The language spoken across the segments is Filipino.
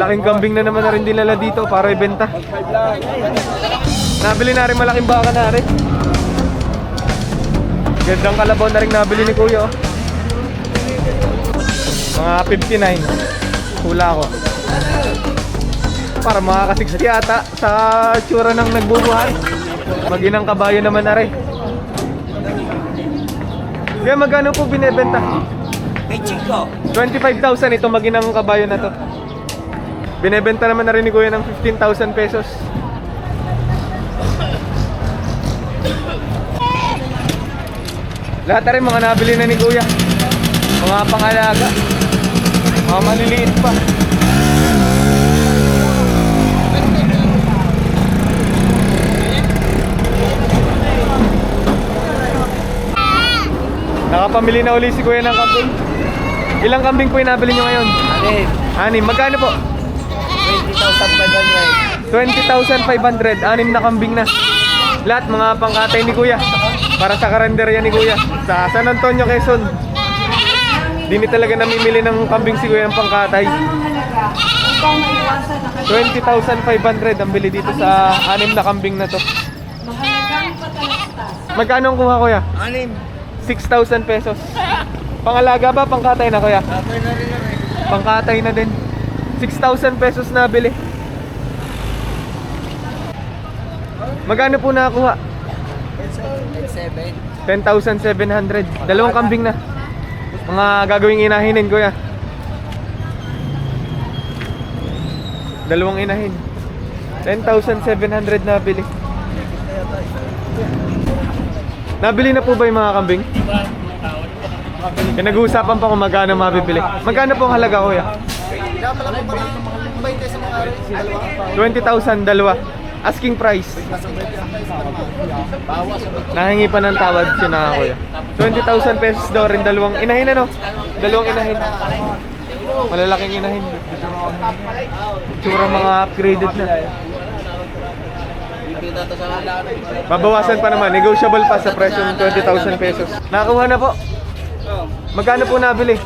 Laking kambing na naman na rin dinala dito para ibenta. Nabili na rin malaking baka na rin. Gandang kalabaw na rin nabili ni Kuya. Mga 59. Hula ko. Para makaka-60 yata sa tsura ng nagbubuhay. Maginang kabayo naman na rin. Kaya magkano po binebenta? 25,000 ito maginang kabayo na to. Binebenta naman na rin ni Kuya ng 15,000 pesos. Lahat na rin mga nabili na ni Kuya. Mga pangalaga. Mga maliliit pa. Nakapamili na uli si Kuya ng kambing. Ilang kambing po yung nabili nyo ngayon? Anim. Magkano po? 20,500. Anim na kambing na. Lahat mga pangkatay ni Kuya. Para sa karenderya ni Kuya. Sa San Antonio, Quezon. Di talaga namimili ng kambing si Kuya ng pangkatay. 20,500 ang bili dito sa anim na kambing na to. Magkano ang kuha, Kuya? 6,000 pesos. Pangalaga ba? Pangkatay na, Kuya? Pangkatay na din. 6,000 pesos na bili. Magkano po nakakuha? 10,700. Dalawang kambing na. Mga gagawing inahinin, Kuya. Dalawang inahin. 10,700 na bili. Nabili na po ba yung mga kambing? Pinag-uusapan pa kung magkano mabibili. Magkano po ang halaga, Kuya? 20,000 dalawa. Asking price. Nahingi pa ng tawad si na, Kuya. 20,000 pesos daw rin dalawang inahin, ano? Dalawang inahin. Malalaking inahin. Tsura mga upgraded na. Babawasan pa naman, negotiable pa sa presyo ng 20,000 pesos. Nakakuha na po. Magkano po nabili?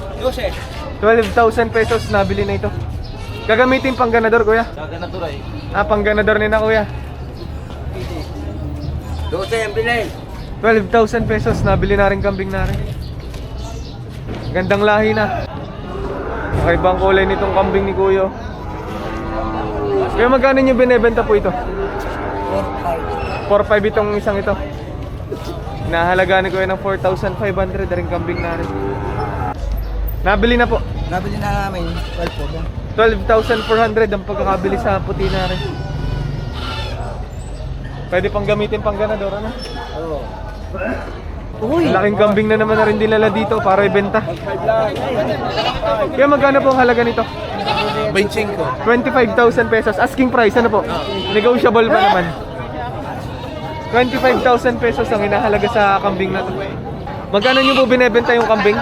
12,000 pesos nabili na ito. Gagamitin pang ganador, Kuya? Ganador ay. Pang ganador ni na, Kuya. 12 ang bilhin. 12,000 pesos nabili na rin kambing na rin. Gandang lahi na. Kakaibang kulay nitong kambing ni Kuya. Kaya magkano nyo binebenta po ito? 4,500 itong isang ito. Nahalaga ni Kuya ng 4,500 rin kambing na rin. Nabili na po. Nabili na namin 12,400 ang pagkakabili sa puti na rin. Pwede pang gamitin pang ganador, ano? Oo. Laking kambing na naman na rin dinala dito para ibenta. Kaya magkano po ang halaga nito? 25,000 pesos. Asking price, ano po? Negotiable pa naman. 25,000 pesos ang inahalaga sa kambing na to. Magkano nyo po binebenta yung kambing?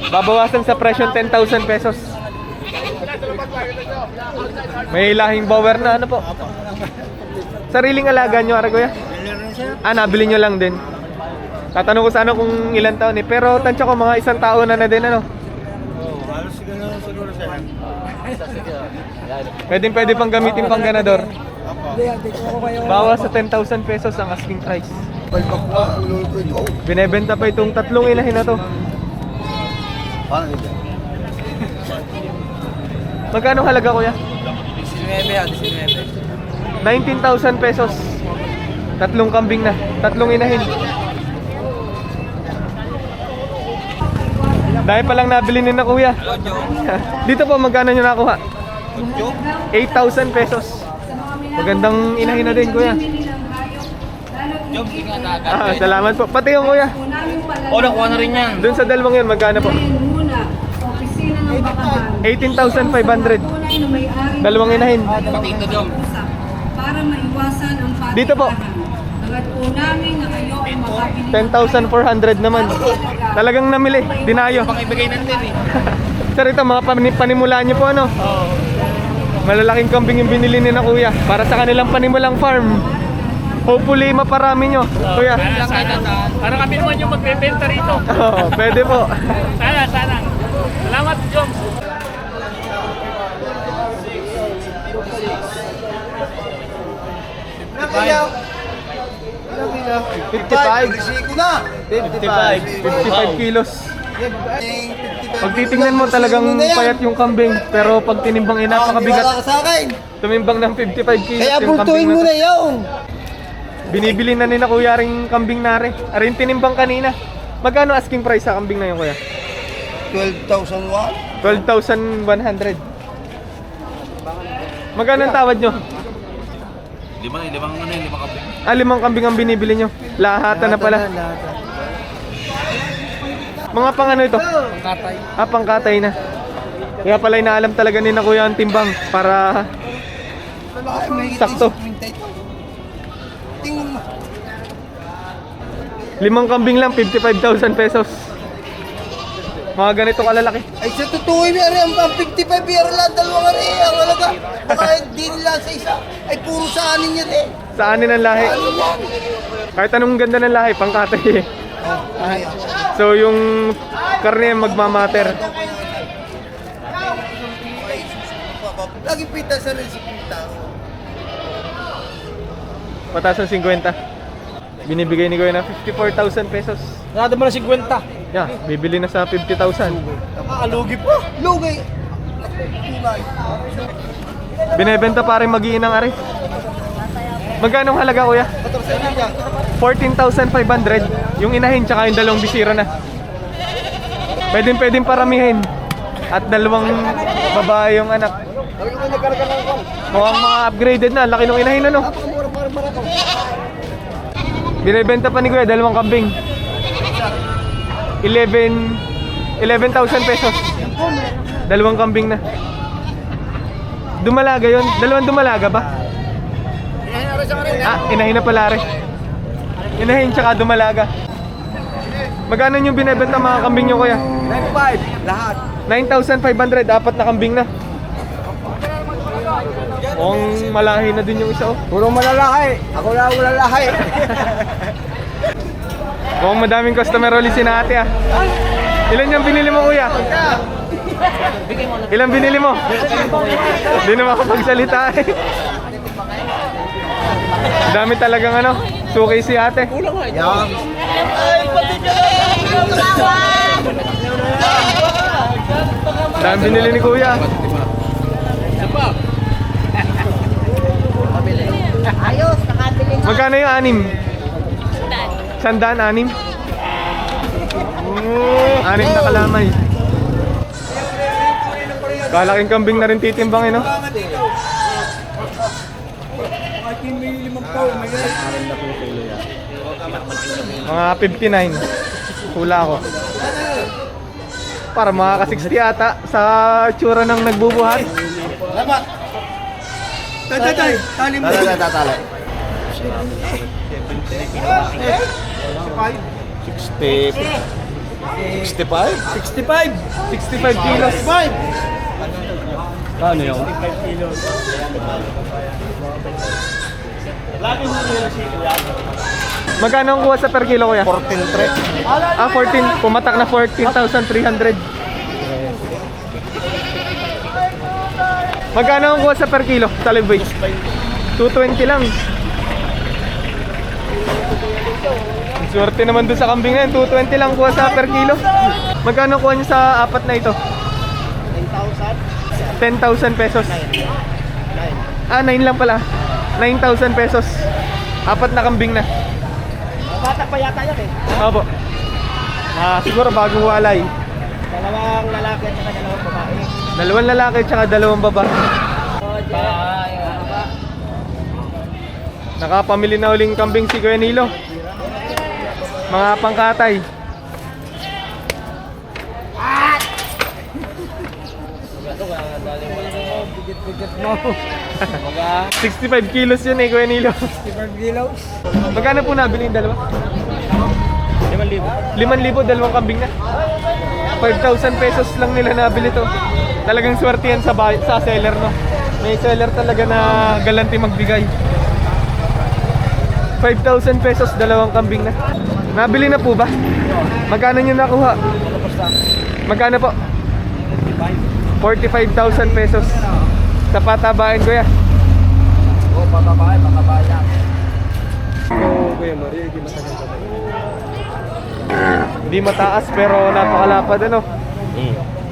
Babawasan sa presyo 10,000 pesos. May lahing bower na, ano po? Sariling alaga nyo, ara, Kuya? Nabili nyo lang din. Tatanong ko sana kung ilan taon eh. Pero tansya ko mga isang taon na din, ano? Halos siguro siya. Pwede pang gamitin pang ganador. Bawas sa 10,000 pesos ang asking price. Binebenta pa itong tatlong inahin na to. Magkano halaga, Kuya? 19,000 pesos. Tatlong kambing na, tatlong inahin. Dahil pa lang nabili ni na, Kuya. Dito po magkano nyo nakuha? 8,000 pesos. Magandang inahin na din, Kuya. Salamat po. Pati yung, Kuya. Nakuha na rin yan. Doon sa dalawang yun, magkano po? 18,500. Dalawang inahin. Pati ito dong. Para maiwasan ang pagkakas. Dito po. Hanggat po namin na kayo ay makabili. 10,400 naman. Talagang namili. Dinayo. Pakibigay natin eh. Sir, ito mga panimulaan niyo po, ano? Malalaking kambing yung binili ni na, Kuya. Para sa kanilang panimulang farm. Hopefully maparami nyo, Kuya. Para kami naman yung magbebenta rito. Pwede po. Sana. Salamat, Jom. 55 kilos. Pag titingnan mo talagang payat yung kambing, pero pag tinimbang napakabigat. Tumimbang ng 55 kilos Kaya yung kambing bultuhin mo na na to. yun. Binibili na nila kuya ring kambing nare. Arin tinimbang kanina. Magkano asking price sa kambing na yun kuya? 12,000 12,100. Magkano ang tawad nyo? Limang kambing. Limang kambing ang binibili nyo. Lahatan na pala. Mga pang ano ito? Pangkatay. Pangkatay na. Kaya pala inaalam talaga ni na kuya ang timbang para sakto. Tingnan mo. 5 kambing lang, 55,000 pesos. Mga ganito kalalaki. Ay sa totoo yun, ang 55 year lang, dalawang ari, ang alaga. Baka hindi nila sa isa. Ay puro sa anin yan eh. Sa anin ang lahi? Ano yan? Kahit anong ganda ng lahi, pangkatay eh. So yung karne magmamater. Lagi pita sa resipita. Pataas ng 50. Binibigay ni Kuya na 54,000 pesos. Nada mo na 50. Yeah, bibili na sa 50,000. Alugi pa. Lugi. Tunay. Binebenta pa rin mag-iinang ari. Magkano ang halaga kuya? 14,500. Yung inahin tsaka yung dalawang bisira na. Pwedeng paramihin. At dalawang babae yung anak. Mukhang mga upgraded na. Laki nung inahin ano. Binebenta pa ni kuya dalawang kambing. 11,000 pesos. Dalawang kambing na. Dumalaga yon. Dalawang dumalaga ba? Inahin na pala rin. Inahin tsaka dumalaga. Magkano yung binebenta mga kambing nyo kuya? 9,500 lahat. 9,500, apat na kambing na. Mukhang malahi na din yung isa oh. Puro malalaki. Ako lang malalaki. Mukhang madaming customer ulit si ate ah. Ilan yung binili mo kuya? Ilan binili mo? Hindi na makapagsalita eh. Dami talagang ano, suki si ate. Yan. Dami binili ni kuya. Ayos, nakabili nga. Magkano yung anim? 100, anim? Anim na kalamay. Kalaking kambing na rin titimbangin, no? Mga 59. Hula ako. Para makaka-60 ata sa tsura ng nagbubuhat. Salamat. Tatay. Tali mo. Tatali. 65 kilos. Ano yun? Magkano ang kuha sa per kilo kuya? 14,300. 14, pumatak na 14,300. Magkano ang kuha sa per kilo? Solid weight? 220 lang. Swerte naman doon sa kambing na yun. 220 lang kuha sa per kilo. Magkano kuha niyo sa apat na ito? 10,000 pesos. 9 lang pala. 9,000 pesos. Apat na kambing na. Bata pa yata yan eh. Opo. Siguro bagong walay. Dalawang lalaki at saka dalawang babae. Dalawang lalaki at saka dalawang babae. Nakapamili na uling kambing si Kuya Nilo. Mga pangkatay. Bigat mo. 65 kilos yun eh, Kuya Nilo. 65 kilos. Magkano po nabili yung dalawa? 5,000. 5,000, dalawang kambing na. 5,000 pesos lang nila nabili to. Talagang swerte yan sa seller, no? May seller talaga na galanti magbigay. 5,000 pesos, dalawang kambing na. Nabili na po ba? Magkano nyo nakuha? Magkano po? 45,000 pesos. Sa patabain ko yan. Oh, pakabayan. Kuya Mario, hindi matagal pa. Hindi mataas pero napakalapad ano.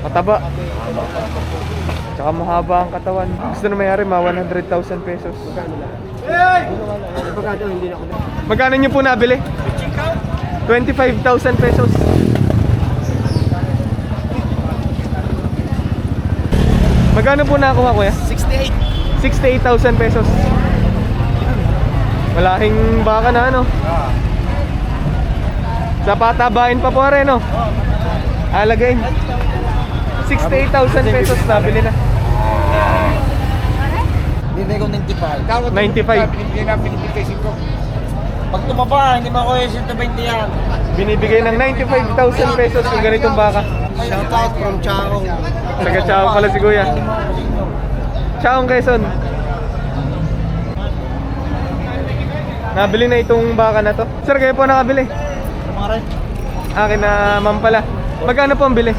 Mataba. Tsaka mahaba ang katawan. Gusto na mayari ma 100,000 pesos. Magkano nyo po nabili? 25,000 pesos. Magkano po nakuha kuya? 68,000 pesos. Malaking baka na ano. Sa patabain pa po rin no. Alagain. 68,000 pesos nabili na. Bibigay ko 95. 95. Pag tumaba, hindi mo ako yung 120 yan. Binibigay ng 95,000 pesos yung ganitong baka. Shout out from Chaong. Taga Chaong pala si kuya. Chaong Quezon. Nabili na itong baka na to. Sir, kayo po nakabili? Akin na ma'am pala. Magkano po ang bili?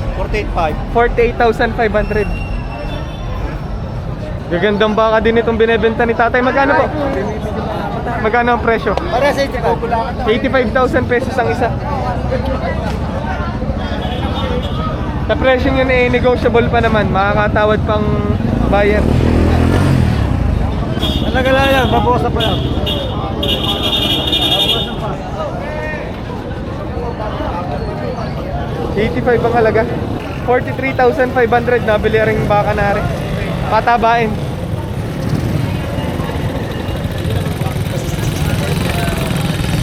48,500. Gagandang baka din itong binebenta ni tatay. Magkano po? Magkano ang presyo? Para sa 85,000 pesos ang isa. Sa presyo yun eh, negotiable pa naman. Makakatawad pang buyer. Talaga lang yan, babawasan pa yan. 85 ang halaga. 43,500 nabili ring baka na rin. Patabain.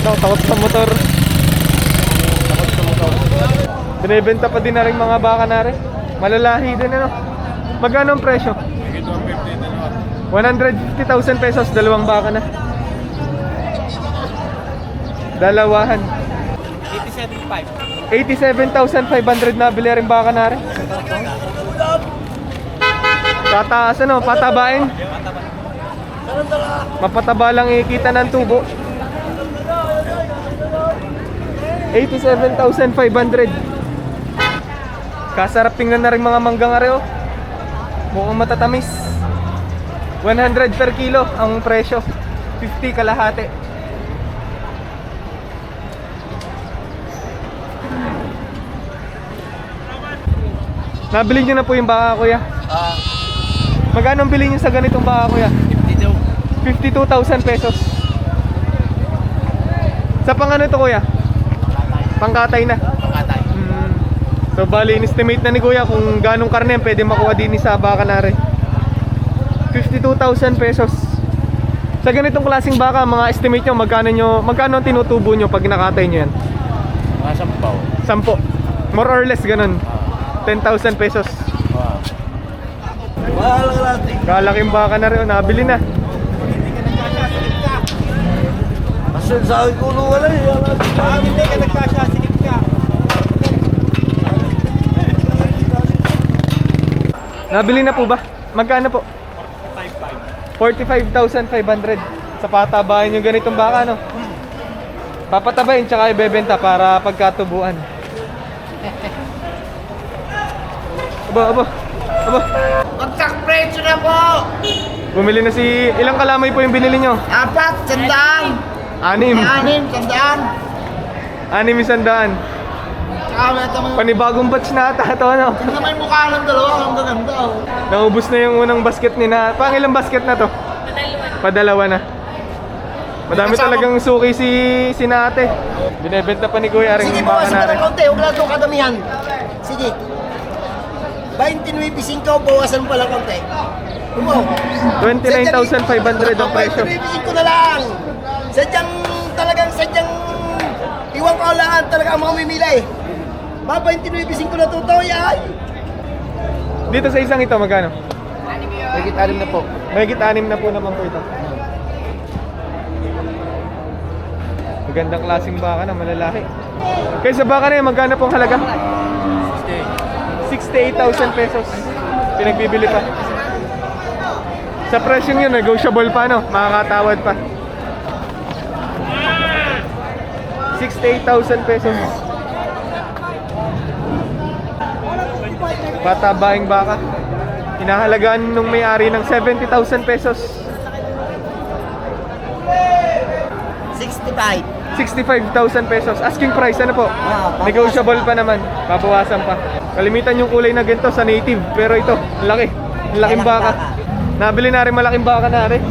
Takot sa motor. Takot sa motor. Binibenta pa din na rin mga baka na rin. Malalahi din ano. Magkano ang presyo? 150,000 pesos, dalawang baka na. Dalawahan. 87,500 nabili rin baka na rin. Tataas ano, patabain. Mapataba lang ikita ng tubo. 87,500. Kasarap tingnan na rin mga manggang areo. Mukhang matatamis. 100 per kilo ang presyo. 50 kalahati. Nabili nyo na po yung baka kuya? Magkano ang bili nyo sa ganitong baka kuya? 52,000 pesos. Sa pang ano to kuya? Pangkatay na. So bali in-estimate na ni kuya kung ganong karne pwede makuha din sa baka na rin. 52,000 pesos. Sa ganitong klaseng baka, mga estimate nyo, magkano ang tinutubo nyo pag nakatay nyo yan? Mga 10. More or less ganun. 10,000 pesos. Kalaking baka na rin, nabili na. Kasi sa akin ko wala yan. Hindi ka nagkasyasilip ka. Nabili na po ba? Magkano po? 45,500. Sa patabahin yung ganitong baka, no? Papatabahin tsaka ibebenta para pagkatubuan. Aba. Magkakpresyo na po! Bumili na si... Ilang kalamay po yung binili nyo? 4, sandaan! 6. 6, sandaan! 6,100. Tsaka may ito may... Panibagong batch na ata ito, ano? Tingnan mo yung mukha ng dalawa, ang gaganda oh. Naubos na yung unang basket ni na... Pang ilang basket na to? Padalawa na. Madami talagang suki si Nate. Binebenta pa ni Kuya ring Sige, baka bawasan na pa ng rin. konti. Huwag lang itong kadamihan. Sige. 29.5 bawasan pa lang konti. Umo. 29,500 ang presyo. 29.5 na lang. Sadyang iwan ko lang talaga ang mga mamimili. Ba, 29.5 na tutoy ay. Dito sa isang ito, magkano? Higit 6 na po. Mahigit 6 na po naman po ito. Magandang klaseng baka na, malalaki. Kaya sa baka na yan, magkano pong halaga? 68,000 pesos. Pinagbibili pa. Sa presyong yun, negotiable pa, no? Makakatawad pa. 68,000 pesos. Patabaing baka. Hinahalagaan nung may-ari ng 70,000 pesos. 65. 65,000 pesos. Asking price, ano po? babawasan Negotiable pa. pa naman. Babawasan pa. Kalimitan yung kulay na ganito sa native. Pero ito, ang laki. Ang laking Malaking baka. baka. Nabili na rin malaking baka na rin.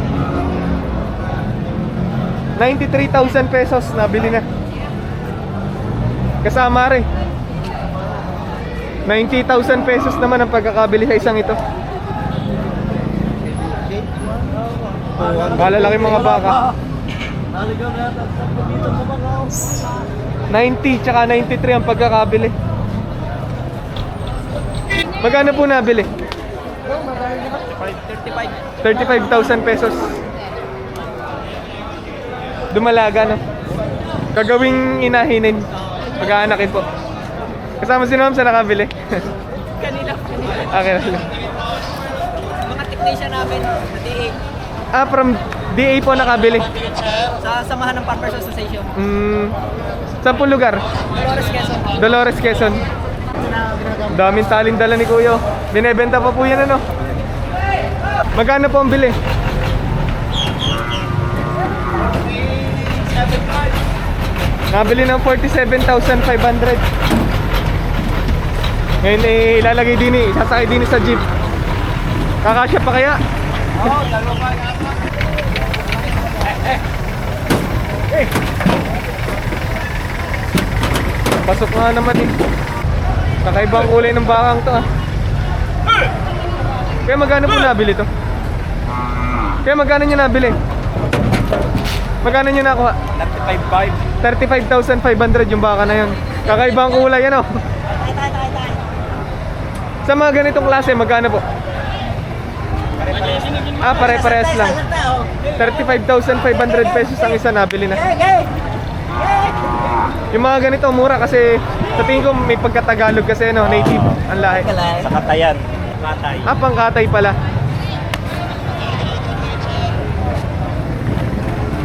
93,000 pesos nabili na. Kasama rin. 90,000 pesos naman ang pagkakabili sa isang ito. Malalaki mga baka. 90 tsaka 93 ang pagkakabili. Magkano po nabili? 35,000 pesos. Dumalaga, no? Gagawing inahinin. Pag-aanakin po. Kasama si Ma'am sa nakabili. Kanila. Okay na lang. Mga technician namin sa DA. From DA po nakabili. Sa samahan ng Farmers Association. Saan po lugar? Dolores Quezon. Dolores, Quezon. Daming taling dala ni Kuya. Binebenta pa po yan, ano? Magkano po ang bili? Nabili ng 47,500. Ngayon eh, ilalagay din eh, sasakay din sa jeep. Kakasya pa kaya? Oo, dalawa pa yata. Pasok nga naman eh. Kakaibang kulay ng bakang to ah. Kaya magkano po nabili to? Kaya magkano nyo nabili? Magkano nyo nakuha? 35,500. 35,500 yung baka na yun. Kakaibang kulay yan oh. Sa mga ganitong klase, magkano po? Pare-parehas lang. 35,500 pesos ang isa nabili na. Yung mga ganito mura kasi sa tingin ko may pagkatagalog kasi no, native ang lahi. Sa Katayan. Katay. Pangkatay pala.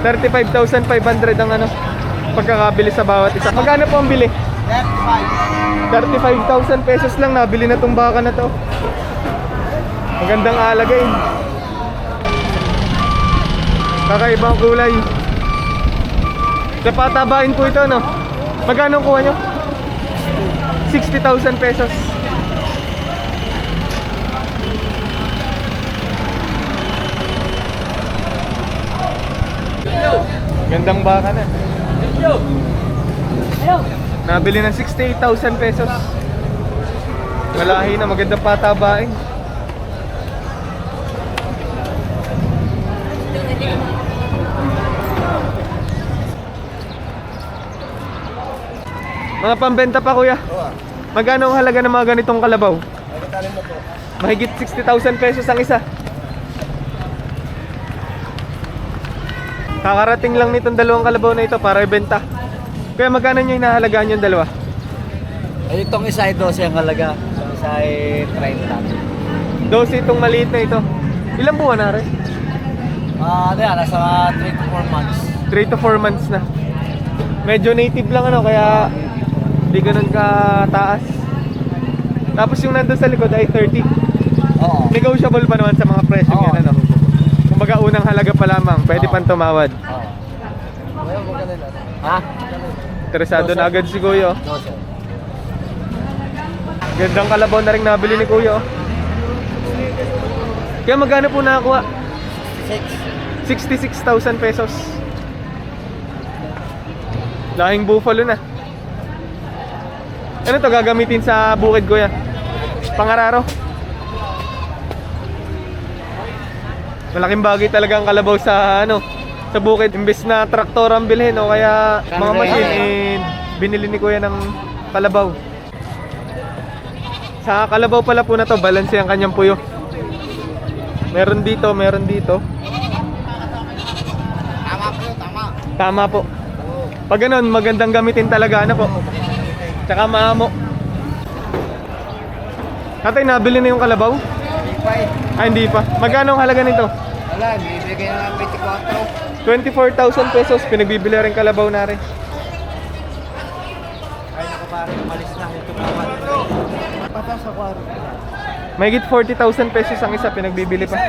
35,500 ang ano pagkakabili sa bawat isa. Magkano po ang bili? 35,000 pesos lang nabili na tong baka na to. Magandang alagay. Kakaibang kulay. Sa patabain po ito, no? Magkano ang kuha nyo? 60,000 pesos. Gandang baka na. Nabili ng 68,000 pesos. Malahi na, magandang patabain. Mga pambenta pa kuya. Magkano ang halaga ng mga ganitong kalabaw? Mahigit 60,000 pesos ang isa. Kakarating lang nitong dalawang kalabaw na ito para ibenta. Kaya magkano nyo hinahalagaan yung dalawa? Itong isa ay 12 ang halaga. Itong isa ay 30. 12 itong maliit na ito. Ilang buwan na rin? Ano yan, nasa 3 to 4 months. 3 to 4 months na. Medyo native lang ano, kaya hindi ganun kataas. Tapos yung nandun sa likod ay 30. Oo. Negotiable pa naman sa mga presyo Oo. yan ano. Kumbaga unang halaga pa lamang, pwede pang tumawad. Oo. Ha? Interesado na agad si Kuya. 12. Gandang kalabaw na rin nabili ni Kuya. Kaya magkano po nakakuha? 66,000 pesos. Lahing buffalo na. Ano to gagamitin sa bukid, Kuya? Pangararo? Malaking bagay talaga ang kalabaw sa ano, sa bukid. Imbes na traktor ang bilhin o kaya mga machine eh, binili ni Kuya ng kalabaw. Sa kalabaw pala po na to, balance ang kanyang puyo. Meron dito, meron dito. Tama po, tama. Tama po. Pag ganun, magandang gamitin talaga, ano po. Tsaka maamo. Tatay, nabili na yung kalabaw? Hindi pa. Magkano ang halaga nito? Wala, bibigyan na ng 24. 24,000 pesos. Pinagbibili rin kalabaw na rin. Ay, naku pare, umalis na. Ito na Pata sa kwaro. Mahigit 40,000 pesos ang isa. Pinagbibili pa.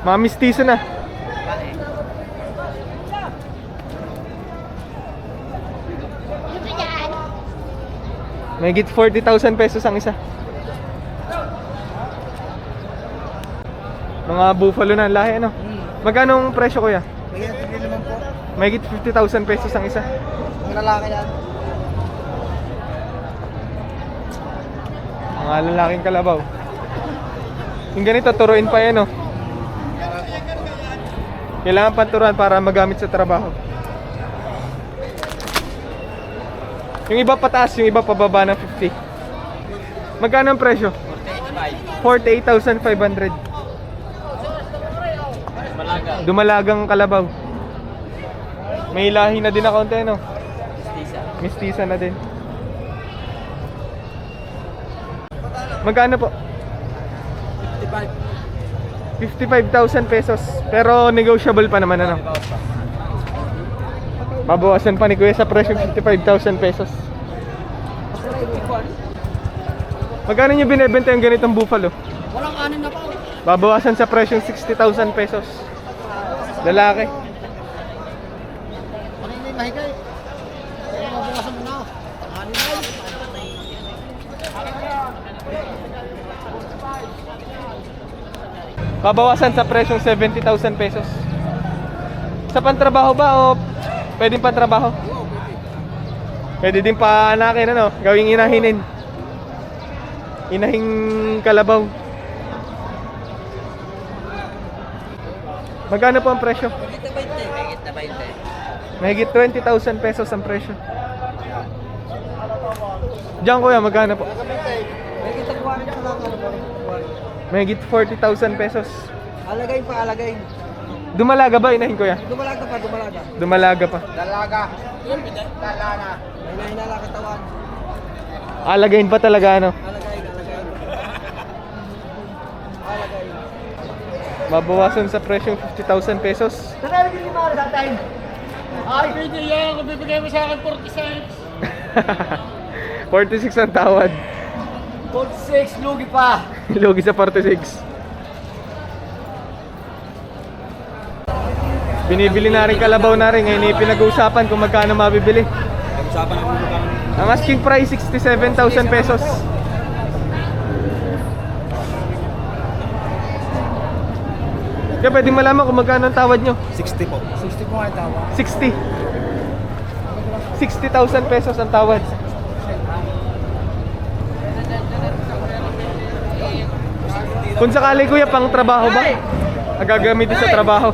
Mga mistiso na. Mahigit 40,000 pesos ang isa. Mga buffalo na ang lahi, ano? Magkano ang presyo, kuya? May tigil naman po. Mahigit 50,000 pesos ang isa. Ang lalaki yan. Mga lalaking kalabaw. Yung ganito, turuin pa yan, oh. Kailangan panturuan para magamit sa trabaho. Yung iba pataas, yung iba pababa ng 50. Magkano ang presyo? 48,500. Dumalagang kalabaw. May lahi na din na konti, no? Mistisa na din. Magkano po? 55,000 pesos. Pero negotiable pa naman, ano? Babawasan pa ni Kuya sa presyo 55,000 pesos. Magkano nyo binibenta yung ganitong buffalo? Walang anin na po. Babawasan sa presyo 60,000 pesos. Lalaki. Ano yung may mahigay? Ano mabukasan mo na? Anin na yun. Babawasan sa presyong 70,000 pesos. Sa pantrabaho ba o pwedeng pantrabaho? Pwede din pa anakin, ano? Gawing inahinin. Inahing kalabaw. Magkano po ang presyo? Mahigit na 20. Mahigit 20,000 pesos ang presyo. Diyan, kuya, magkano po? May kitagwarin ka lang. Mahigit 40,000 pesos. Alagay pa, alagay. Dumalaga ba, inahin, kuya? Dumalaga pa, dumalaga. Dumalaga pa. Dalaga. Dalana. May nahinala katawan. Alagayin pa talaga, ano? Alagay, alagay. Alagay. Mabawasan sa presyong 50,000 pesos. Nanalagay ni Mara that time. Ay, Pwede yan, kung bibigay mo sa akin 46. 46 ang tawad. 46, lugi pa. Lugi sa 46. Binibili na rin kalabaw na rin. Ngayon pinag-uusapan kung magkano mabibili. Pag-usapan ang mga Ang asking price 67,000 pesos. Kaya pwede malaman kung magkano ang tawad nyo. 60 po. 60 po nga yung tawa. 60. 60,000 pesos ang tawad. Kung sakali, kuya, pang trabaho ba? Gagamitin sa trabaho.